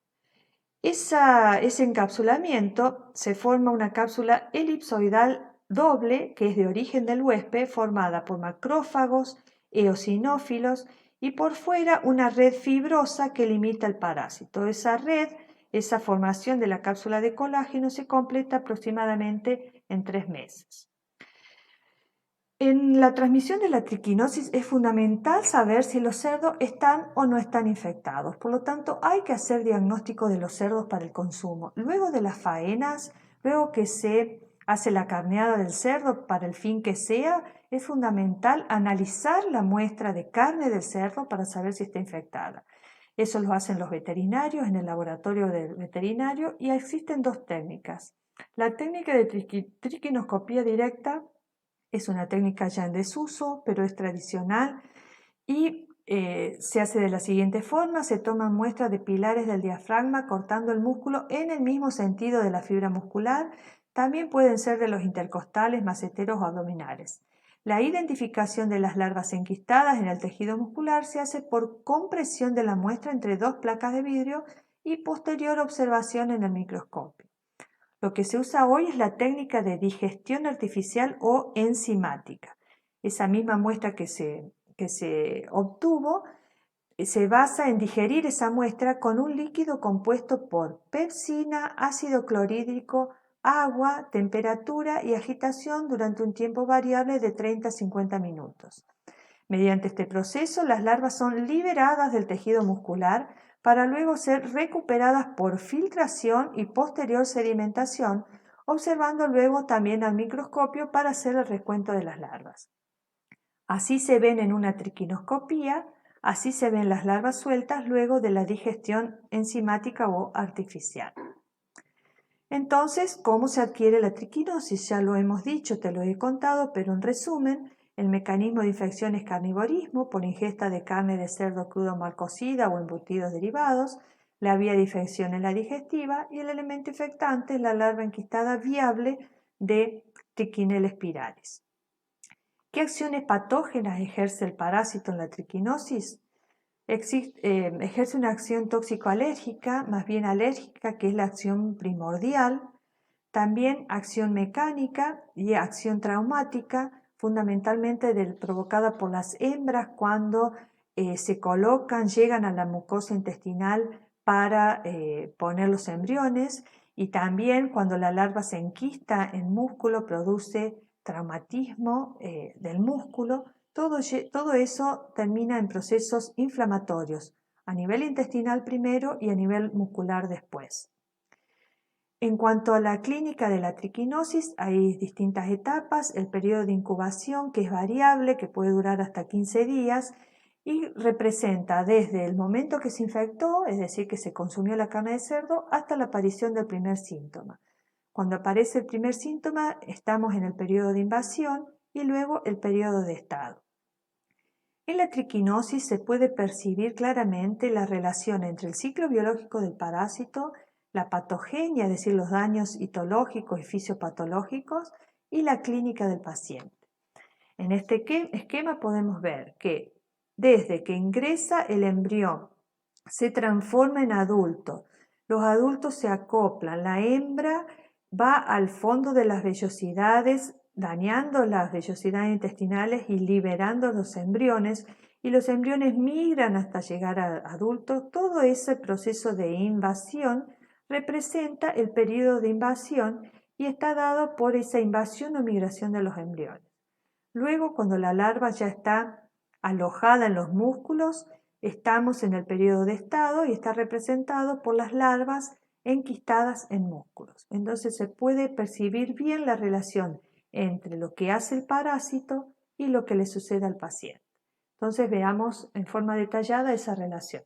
Ese encapsulamiento se forma una cápsula elipsoidal doble que es de origen del huésped, formada por macrófagos, eosinófilos y por fuera una red fibrosa que limita el parásito. Esa formación de la cápsula de colágeno se completa aproximadamente en 3 meses. En la transmisión de la triquinosis es fundamental saber si los cerdos están o no están infectados. Por lo tanto, hay que hacer diagnóstico de los cerdos para el consumo. Luego de las faenas, luego que se hace la carneada del cerdo para el fin que sea, es fundamental analizar la muestra de carne del cerdo para saber si está infectada. Eso lo hacen los veterinarios en el laboratorio del veterinario y existen 2 técnicas. La técnica de triquinoscopía directa es una técnica ya en desuso, pero es tradicional y se hace de la siguiente forma: se toman muestras de pilares del diafragma cortando el músculo en el mismo sentido de la fibra muscular. También pueden ser de los intercostales, maceteros o abdominales. La identificación de las larvas enquistadas en el tejido muscular se hace por compresión de la muestra entre 2 placas de vidrio y posterior observación en el microscopio. Lo que se usa hoy es la técnica de digestión artificial o enzimática. Esa misma muestra que se obtuvo se basa en digerir esa muestra con un líquido compuesto por pepsina, ácido clorhídrico, agua, temperatura y agitación durante un tiempo variable de 30 a 50 minutos. Mediante este proceso, las larvas son liberadas del tejido muscular para luego ser recuperadas por filtración y posterior sedimentación, observando luego también al microscopio para hacer el recuento de las larvas. Así se ven en una triquinoscopía, así se ven las larvas sueltas luego de la digestión enzimática o artificial. Entonces, ¿cómo se adquiere la triquinosis? Ya lo hemos dicho, te lo he contado, pero en resumen, el mecanismo de infección es carnivorismo por ingesta de carne de cerdo crudo mal cocida o embutidos derivados. La vía de infección es la digestiva y el elemento infectante es la larva enquistada viable de Trichinella spiralis. ¿Qué acciones patógenas ejerce el parásito en la triquinosis? Ejerce una acción tóxico-alérgica, más bien alérgica, que es la acción primordial. También acción mecánica y acción traumática, fundamentalmente provocada por las hembras cuando se colocan, llegan a la mucosa intestinal para poner los embriones, y también cuando la larva se enquista en músculo produce traumatismo del músculo. Todo eso termina en procesos inflamatorios a nivel intestinal primero y a nivel muscular después. En cuanto a la clínica de la triquinosis, hay distintas etapas: el periodo de incubación, que es variable, que puede durar hasta 15 días y representa desde el momento que se infectó, es decir, que se consumió la carne de cerdo, hasta la aparición del primer síntoma. Cuando aparece el primer síntoma, estamos en el periodo de invasión y luego el periodo de estado. En la triquinosis se puede percibir claramente la relación entre el ciclo biológico del parásito, la patogenia, es decir, los daños histológicos y fisiopatológicos, y la clínica del paciente. En este esquema podemos ver que desde que ingresa el embrión se transforma en adulto, los adultos se acoplan, la hembra va al fondo de las vellosidades, dañando las vellosidades intestinales y liberando los embriones, y los embriones migran hasta llegar a adultos. Todo ese proceso de invasión representa el periodo de invasión y está dado por esa invasión o migración de los embriones. Luego, cuando la larva ya está alojada en los músculos, estamos en el periodo de estado y está representado por las larvas enquistadas en músculos. Entonces se puede percibir bien la relación entre lo que hace el parásito y lo que le sucede al paciente. Entonces veamos en forma detallada esa relación.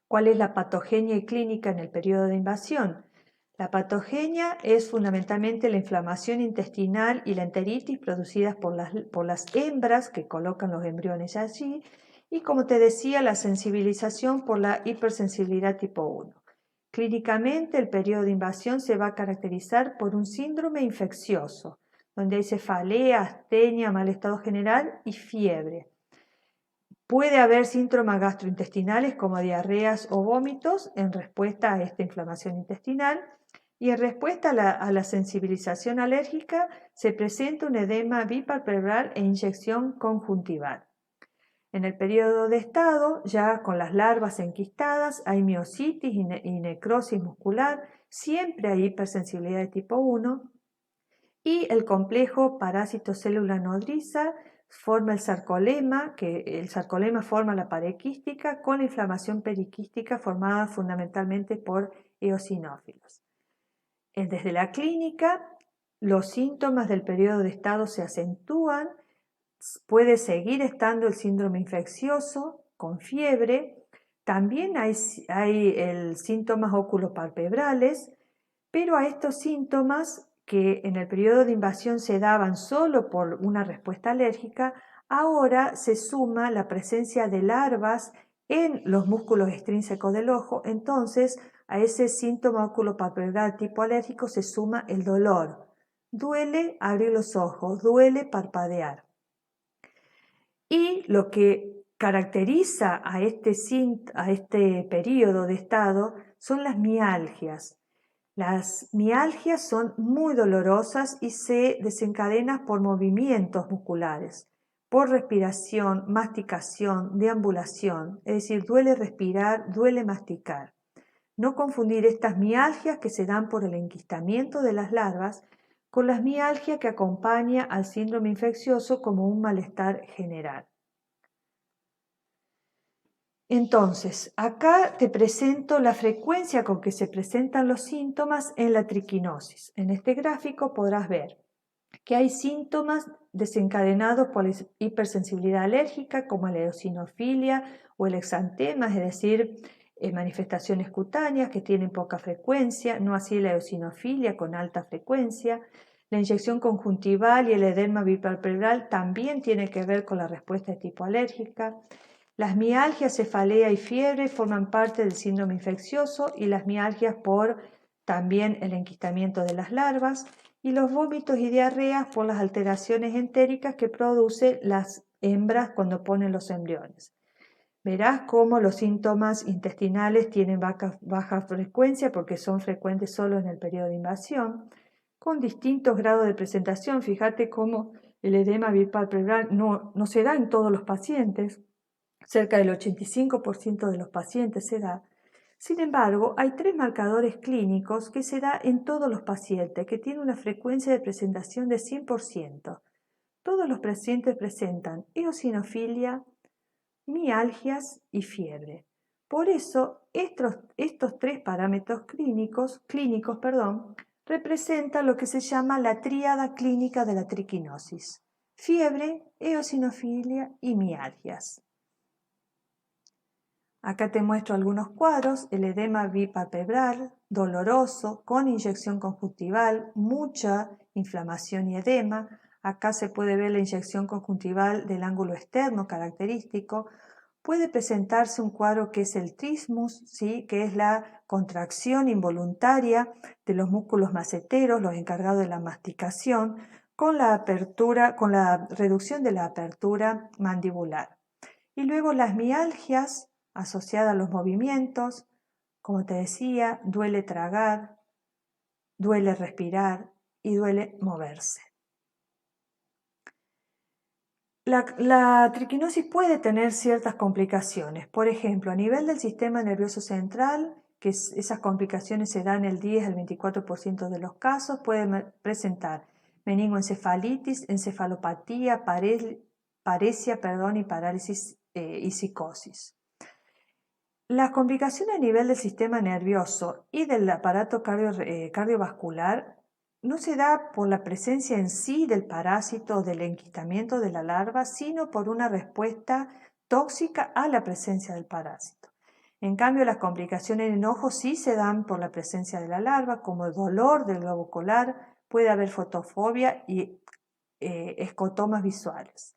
¿Cuál es la patogenia y clínica en el periodo de invasión? La patogenia es fundamentalmente la inflamación intestinal y la enteritis producidas por las hembras que colocan los embriones allí y, como te decía, la sensibilización por la hipersensibilidad tipo 1. Clínicamente, el periodo de invasión se va a caracterizar por un síndrome infeccioso, donde hay cefalea, astenia, mal estado general y fiebre. Puede haber síntomas gastrointestinales como diarreas o vómitos en respuesta a esta inflamación intestinal, y en respuesta a la sensibilización alérgica se presenta un edema bipalpebral e inyección conjuntival. En el periodo de estado, ya con las larvas enquistadas, hay miositis y necrosis muscular, siempre hay hipersensibilidad de tipo 1 y el complejo parásito célula nodriza forma el sarcolema, que el sarcolema forma la pared quística con la inflamación periquística formada fundamentalmente por eosinófilos. Desde la clínica, los síntomas del periodo de estado se acentúan, puede seguir estando el síndrome infeccioso con fiebre, también hay síntomas oculopalpebrales, pero a estos síntomas que en el periodo de invasión se daban solo por una respuesta alérgica, ahora se suma la presencia de larvas en los músculos extrínsecos del ojo, entonces a ese síntoma oculopalpebral tipo alérgico se suma el dolor. Duele abrir los ojos, duele parpadear. Y lo que caracteriza a este periodo de estado son las mialgias. Las mialgias son muy dolorosas y se desencadenan por movimientos musculares, por respiración, masticación, deambulación, es decir, duele respirar, duele masticar. No confundir estas mialgias que se dan por el enquistamiento de las larvas con las mialgias que acompaña al síndrome infeccioso como un malestar general. Entonces, acá te presento la frecuencia con que se presentan los síntomas en la triquinosis. En este gráfico podrás ver que hay síntomas desencadenados por la hipersensibilidad alérgica como la eosinofilia o el exantema, es decir, manifestaciones cutáneas que tienen poca frecuencia, no así la eosinofilia con alta frecuencia. La inyección conjuntival y el edema bipalpebral también tienen que ver con la respuesta de tipo alérgica. Las mialgias, cefalea y fiebre forman parte del síndrome infeccioso y las mialgias por también el enquistamiento de las larvas y los vómitos y diarreas por las alteraciones entéricas que producen las hembras cuando ponen los embriones. Verás cómo los síntomas intestinales tienen baja frecuencia porque son frecuentes solo en el periodo de invasión, con distintos grados de presentación. Fíjate cómo el edema bipalpebral no se da en todos los pacientes. Cerca del 85% de los pacientes se da. Sin embargo, hay 3 marcadores clínicos que se da en todos los pacientes, que tienen una frecuencia de presentación de 100%. Todos los pacientes presentan eosinofilia, mialgias y fiebre. Por eso, estos 3 parámetros clínicos, representan lo que se llama la tríada clínica de la triquinosis: fiebre, eosinofilia y mialgias. Acá te muestro algunos cuadros: el edema bipalpebral, doloroso, con inyección conjuntival, mucha inflamación y edema. Acá se puede ver la inyección conjuntival del ángulo externo característico. Puede presentarse un cuadro que es el trismus, ¿sí? Que es la contracción involuntaria de los músculos maceteros, los encargados de la masticación, con la reducción de la apertura mandibular. Y luego las mialgias asociadas a los movimientos, como te decía, duele tragar, duele respirar y duele moverse. La triquinosis puede tener ciertas complicaciones. Por ejemplo, a nivel del sistema nervioso central, que esas complicaciones se dan el 10 al 24% de los casos, pueden presentar meningoencefalitis, encefalopatía, paresia y parálisis y psicosis. Las complicaciones a nivel del sistema nervioso y del aparato cardiovascular no se da por la presencia en sí del parásito o del enquistamiento de la larva, sino por una respuesta tóxica a la presencia del parásito. En cambio, las complicaciones en ojos sí se dan por la presencia de la larva, como el dolor del globo ocular, puede haber fotofobia y escotomas visuales.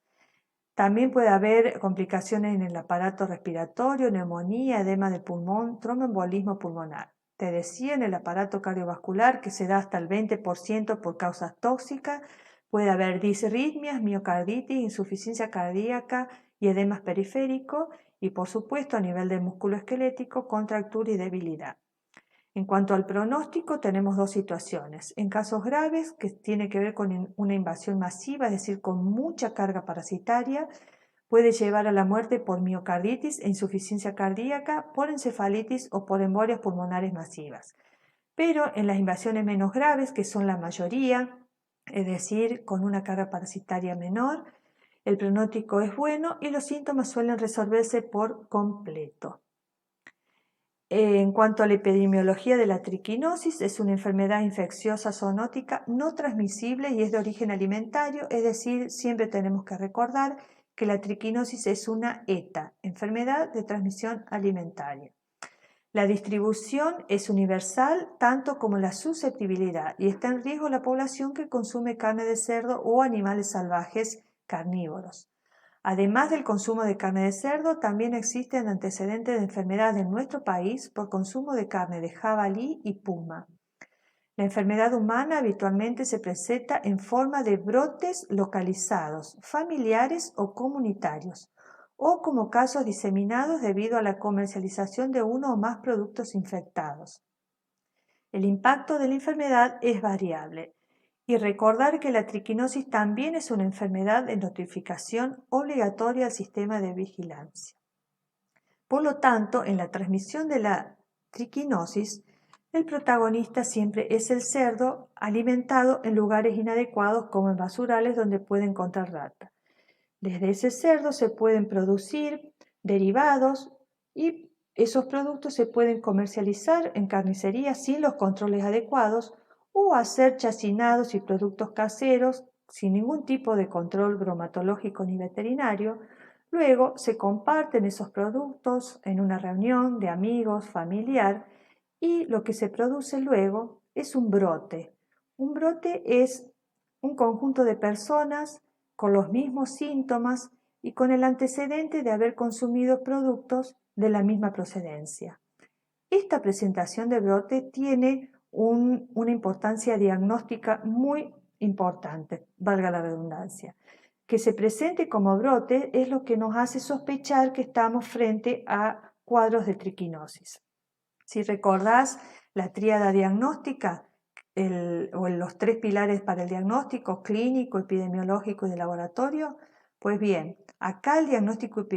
También puede haber complicaciones en el aparato respiratorio, neumonía, edema del pulmón, tromboembolismo pulmonar. Te decía, en el aparato cardiovascular, que se da hasta el 20% por causas tóxicas, puede haber disritmias, miocarditis, insuficiencia cardíaca y edemas periféricos, y por supuesto a nivel del músculo esquelético, contractura y debilidad. En cuanto al pronóstico, tenemos dos situaciones. En casos graves, que tiene que ver con una invasión masiva, es decir, con mucha carga parasitaria, puede llevar a la muerte por miocarditis e insuficiencia cardíaca, por encefalitis o por embolias pulmonares masivas. Pero en las invasiones menos graves, que son la mayoría, es decir, con una carga parasitaria menor, el pronóstico es bueno y los síntomas suelen resolverse por completo. En cuanto a la epidemiología de la triquinosis, es una enfermedad infecciosa zoonótica no transmisible y es de origen alimentario, es decir, siempre tenemos que recordar que la triquinosis es una ETA, enfermedad de transmisión alimentaria. La distribución es universal tanto como la susceptibilidad y está en riesgo la población que consume carne de cerdo o animales salvajes carnívoros. Además del consumo de carne de cerdo, también existen antecedentes de enfermedades en nuestro país por consumo de carne de jabalí y puma. La enfermedad humana habitualmente se presenta en forma de brotes localizados, familiares o comunitarios, o como casos diseminados debido a la comercialización de uno o más productos infectados. El impacto de la enfermedad es variable. Y recordar que la triquinosis también es una enfermedad de notificación obligatoria al sistema de vigilancia. Por lo tanto, en la transmisión de la triquinosis, el protagonista siempre es el cerdo alimentado en lugares inadecuados como en basurales donde puede encontrar rata. Desde ese cerdo se pueden producir derivados y esos productos se pueden comercializar en carnicerías sin los controles adecuados o hacer chacinados y productos caseros sin ningún tipo de control bromatológico ni veterinario. Luego se comparten esos productos en una reunión de amigos, familiar, y lo que se produce luego es un brote. Un brote es un conjunto de personas con los mismos síntomas y con el antecedente de haber consumido productos de la misma procedencia. Esta presentación de brote tiene una importancia diagnóstica muy importante, valga la redundancia. Que se presente como brote es lo que nos hace sospechar que estamos frente a cuadros de triquinosis. Si recordás la tríada diagnóstica, o los tres pilares para el diagnóstico, clínico, epidemiológico y de laboratorio, pues bien, acá el diagnóstico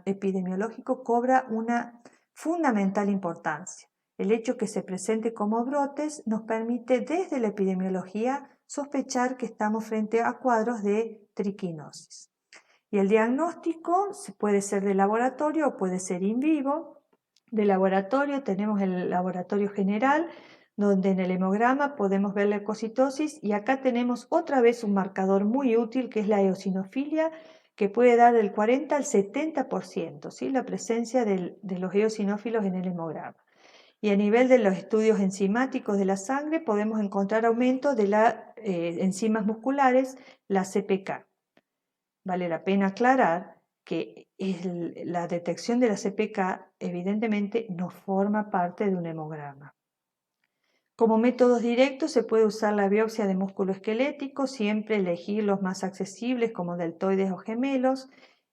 epidemiológico cobra una fundamental importancia. El hecho que se presente como brotes nos permite desde la epidemiología sospechar que estamos frente a cuadros de triquinosis. Y el diagnóstico puede ser de laboratorio o puede ser in vivo. De laboratorio tenemos el laboratorio general, donde en el hemograma podemos ver la leucocitosis, y acá tenemos otra vez un marcador muy útil que es la eosinofilia, que puede dar del 40 al 70%, ¿sí? La presencia de los eosinófilos en el hemograma. Y a nivel de los estudios enzimáticos de la sangre podemos encontrar aumento de las enzimas musculares, la CPK. Vale la pena aclarar que la detección de la CPK evidentemente no forma parte de un hemograma. Como métodos directos se puede usar la biopsia de músculo esquelético, siempre elegir los más accesibles como deltoides o gemelos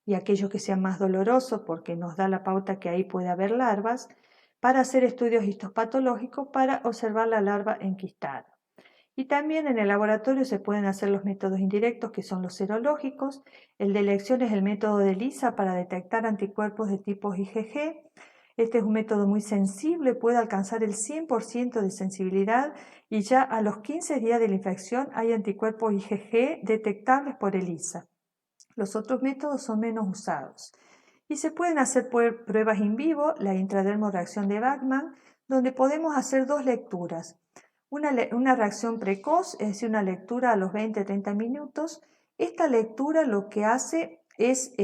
y aquellos que sean más dolorosos porque nos da la pauta que ahí puede haber larvas, para hacer estudios histopatológicos para observar la larva enquistada. Y también en el laboratorio se pueden hacer los métodos indirectos, que son los serológicos. El de elección es el método de ELISA para detectar anticuerpos de tipo IgG. Este es un método muy sensible, puede alcanzar el 100% de sensibilidad y ya a los 15 días de la infección hay anticuerpos IgG detectables por ELISA. Los otros métodos son menos usados. Y se pueden hacer pruebas in vivo, la intradermoreacción de Bachmann, donde podemos hacer dos lecturas. Una reacción precoz, es decir, una lectura a los 20-30 minutos. Esta lectura lo que hace es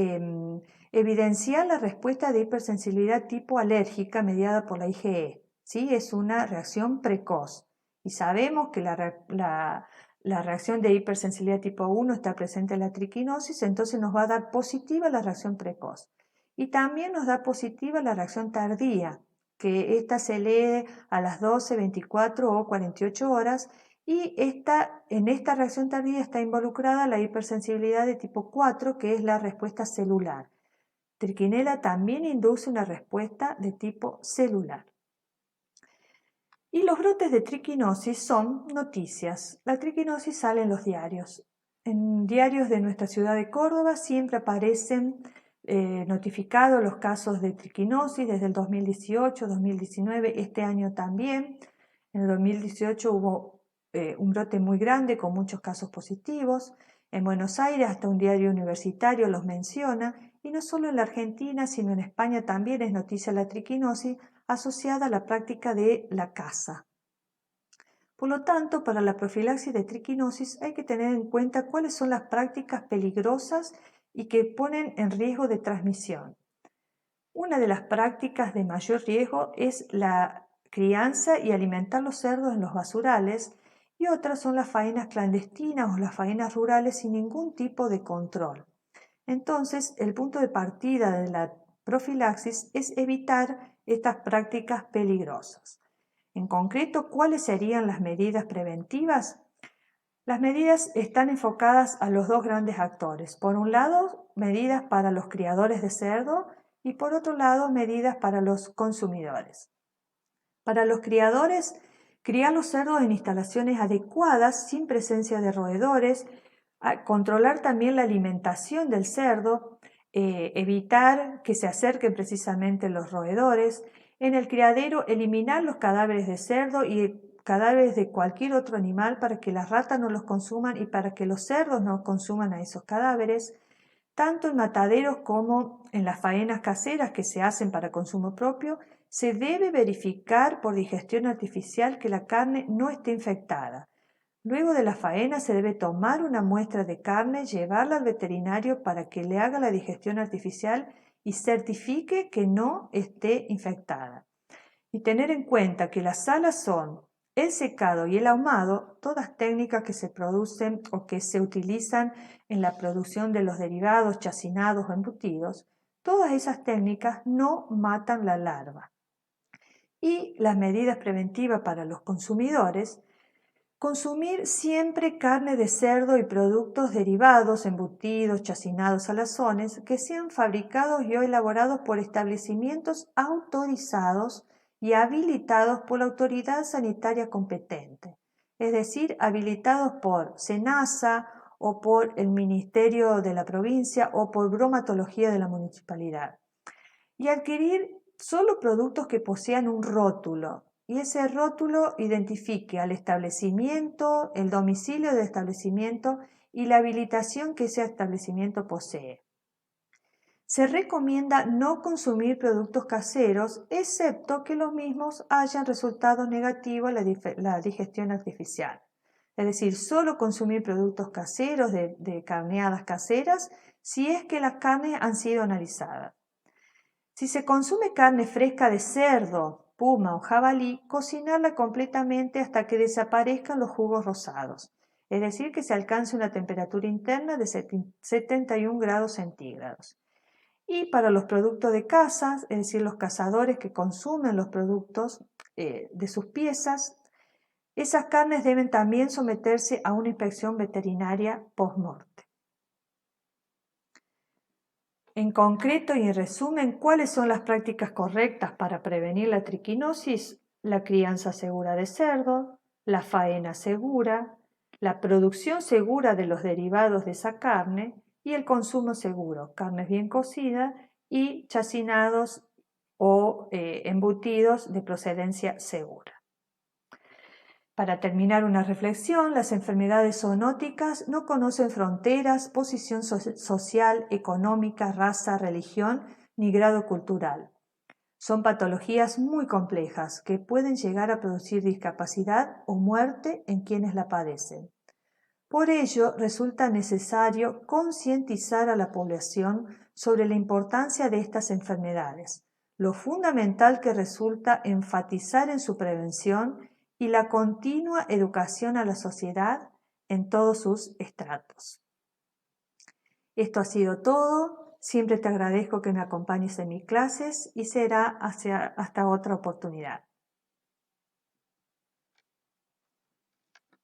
evidenciar la respuesta de hipersensibilidad tipo alérgica mediada por la IgE. ¿Sí? Es una reacción precoz. Y sabemos que la reacción de hipersensibilidad tipo 1 está presente en la triquinosis, entonces nos va a dar positiva la reacción precoz. Y también nos da positiva la reacción tardía, que esta se lee a las 12, 24 o 48 horas, y en esta reacción tardía está involucrada la hipersensibilidad de tipo 4, que es la respuesta celular. Triquinela también induce una respuesta de tipo celular. Y los brotes de triquinosis son noticias. La triquinosis sale en los diarios. En diarios de nuestra ciudad de Córdoba siempre aparecen notificados los casos de triquinosis desde el 2018, 2019, este año también. En el 2018 hubo un brote muy grande con muchos casos positivos. En Buenos Aires hasta un diario universitario los menciona, y no solo en la Argentina, sino en España también es noticia la triquinosis asociada a la práctica de la caza. Por lo tanto, para la profilaxis de triquinosis hay que tener en cuenta cuáles son las prácticas peligrosas y que ponen en riesgo de transmisión. Una de las prácticas de mayor riesgo es la crianza y alimentar los cerdos en los basurales, y otras son las faenas clandestinas o las faenas rurales sin ningún tipo de control. Entonces, el punto de partida de la profilaxis es evitar estas prácticas peligrosas. En concreto, ¿cuáles serían las medidas preventivas? Las medidas están enfocadas a los dos grandes actores. Por un lado, medidas para los criadores de cerdo, y por otro lado, medidas para los consumidores. Para los criadores, criar los cerdos en instalaciones adecuadas, sin presencia de roedores, controlar también la alimentación del cerdo, evitar que se acerquen precisamente los roedores. En el criadero, eliminar los cadáveres de cerdo y cadáveres de cualquier otro animal para que las ratas no los consuman y para que los cerdos no consuman a esos cadáveres. Tanto en mataderos como en las faenas caseras que se hacen para consumo propio, se debe verificar por digestión artificial que la carne no esté infectada. Luego de la faena se debe tomar una muestra de carne, llevarla al veterinario para que le haga la digestión artificial y certifique que no esté infectada. Y tener en cuenta que las salas son el secado y el ahumado, todas técnicas que se producen o que se utilizan en la producción de los derivados, chacinados o embutidos. Todas esas técnicas no matan la larva. Y las medidas preventivas para los consumidores: consumir siempre carne de cerdo y productos derivados, embutidos, chacinados, salazones, que sean fabricados y o elaborados por establecimientos autorizados y habilitados por la autoridad sanitaria competente, es decir, habilitados por SENASA o por el Ministerio de la Provincia o por bromatología de la municipalidad. Y adquirir solo productos que posean un rótulo, y ese rótulo identifique al establecimiento, el domicilio del establecimiento y la habilitación que ese establecimiento posee. Se recomienda no consumir productos caseros, excepto que los mismos hayan resultado negativos en la digestión artificial. Es decir, solo consumir productos caseros de carneadas caseras si es que las carnes han sido analizadas. Si se consume carne fresca de cerdo, puma o jabalí, cocinarla completamente hasta que desaparezcan los jugos rosados, es decir, que se alcance una temperatura interna de 71 grados centígrados. Y para los productos de caza, es decir, los cazadores que consumen los productos de sus piezas, esas carnes deben también someterse a una inspección veterinaria post-mortem. En concreto y en resumen, ¿cuáles son las prácticas correctas para prevenir la triquinosis? La crianza segura de cerdo, la faena segura, la producción segura de los derivados de esa carne y el consumo seguro, carnes bien cocidas y chacinados o embutidos de procedencia segura. Para terminar, una reflexión: las enfermedades zoonóticas no conocen fronteras, posición social, económica, raza, religión ni grado cultural. Son patologías muy complejas que pueden llegar a producir discapacidad o muerte en quienes la padecen. Por ello, resulta necesario concientizar a la población sobre la importancia de estas enfermedades, lo fundamental que resulta enfatizar en su prevención y la continua educación a la sociedad en todos sus estratos. Esto ha sido todo. Siempre te agradezco que me acompañes en mis clases y será hasta otra oportunidad.